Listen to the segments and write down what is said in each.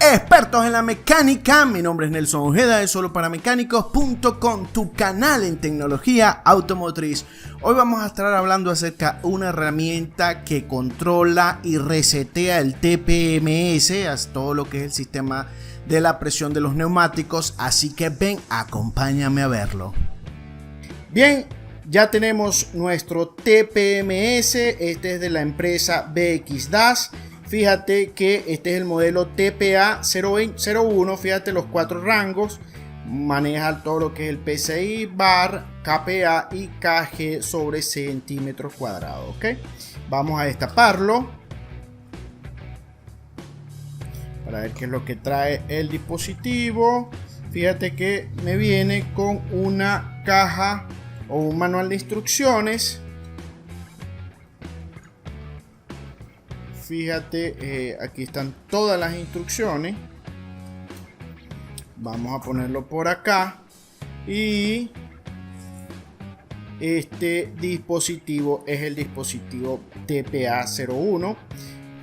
Expertos en la mecánica, mi nombre es Nelson Ojeda de SoloParaMecánicos.com, tu canal en tecnología automotriz. Hoy vamos a estar hablando acerca de una herramienta que controla y resetea el TPMS, todo lo que es el sistema de la presión de los neumáticos, así que ven, acompáñame a verlo. Bien, ya tenemos nuestro TPMS, este es de la empresa BXDAS. Fíjate que este es el modelo TPA01, fíjate los 4 rangos, maneja todo lo que es el PSI, bar, KPA y kg sobre centímetros cuadrados, ¿ok? Vamos a destaparlo para ver qué es lo que trae el dispositivo. Fíjate que me viene con una caja o un manual de instrucciones. Fíjate, aquí están todas las instrucciones. Vamos a ponerlo por acá. Y este dispositivo es el dispositivo TPA01.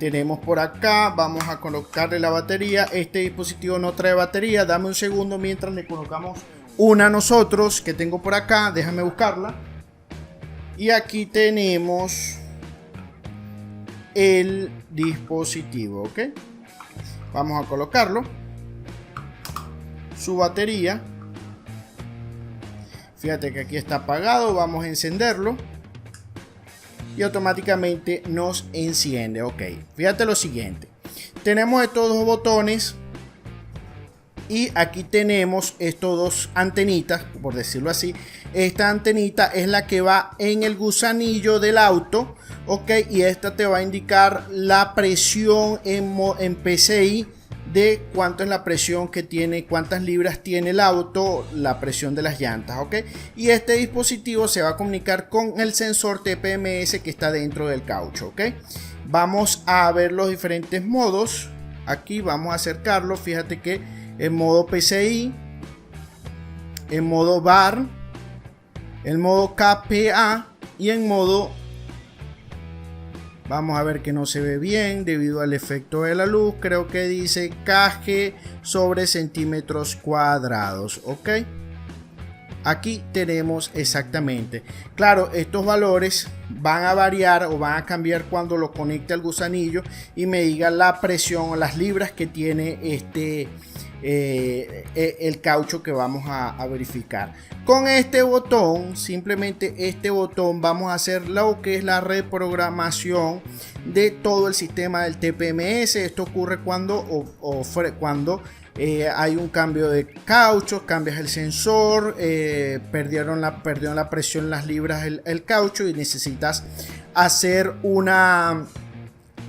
Tenemos por acá, vamos a colocarle la batería. Este dispositivo no trae batería. Dame un segundo mientras le colocamos una a nosotros que tengo por acá. Déjame buscarla. Y aquí tenemos el dispositivo, ok. Vamos a colocarlo. Su batería. Fíjate que aquí está apagado. Vamos a encenderlo. Y automáticamente nos enciende, ok. Fíjate lo siguiente. Tenemos estos dos botones. Y aquí tenemos estos dos antenitas, por decirlo así. Esta antenita es la que va en el gusanillo del auto, ok, y esta te va a indicar la presión en PSI de cuánto es la presión que tiene, cuántas libras tiene el auto, la presión de las llantas, ok. Y este dispositivo se va a comunicar con el sensor TPMS que está dentro del caucho, ok. Vamos a ver los diferentes modos. Aquí vamos a acercarlo. Fíjate que en modo PSI, en modo bar, en modo KPA y en modo, vamos a ver que no se ve bien debido al efecto de la luz, creo que dice kg sobre centímetros cuadrados, ok. Aquí tenemos exactamente, claro, estos valores van a variar o van a cambiar cuando lo conecte al gusanillo y me diga la presión o las libras que tiene el caucho que vamos a verificar. Con este botón, simplemente este botón, vamos a hacer lo que es la reprogramación de todo el sistema del TPMS. Esto ocurre cuando hay un cambio de caucho, cambias el sensor, perdieron la presión, las libras el caucho y necesitas hacer una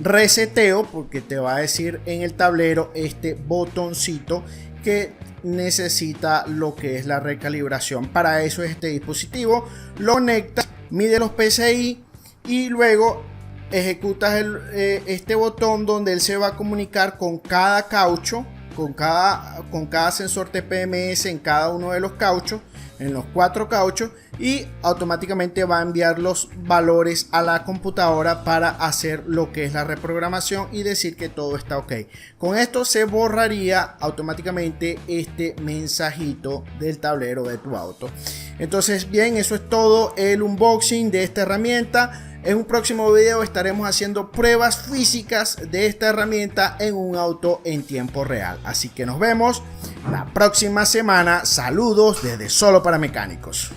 reseteo, porque te va a decir en el tablero este botoncito que necesita lo que es la recalibración. Para eso es este dispositivo, lo conectas, mide los PSI y luego ejecutas este botón donde él se va a comunicar con cada caucho, con cada sensor TPMS en cada uno de los cauchos, en los 4 cauchos, y automáticamente va a enviar los valores a la computadora para hacer lo que es la reprogramación y decir que todo está ok. Con esto se borraría automáticamente este mensajito del tablero de tu auto. Entonces, bien, eso es todo el unboxing de esta herramienta. En un próximo video estaremos haciendo pruebas físicas de esta herramienta en un auto en tiempo real. Así que nos vemos la próxima semana. Saludos desde Solo para Mecánicos.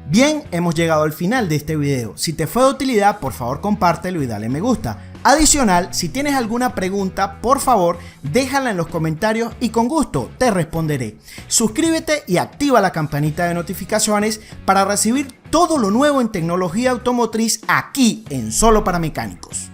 Bien, hemos llegado al final de este video. Si te fue de utilidad, por favor compártelo y dale me gusta. Adicional, si tienes alguna pregunta, por favor déjala en los comentarios y con gusto te responderé. Suscríbete y activa la campanita de notificaciones para recibir todo lo nuevo en tecnología automotriz aquí en Solo para Mecánicos.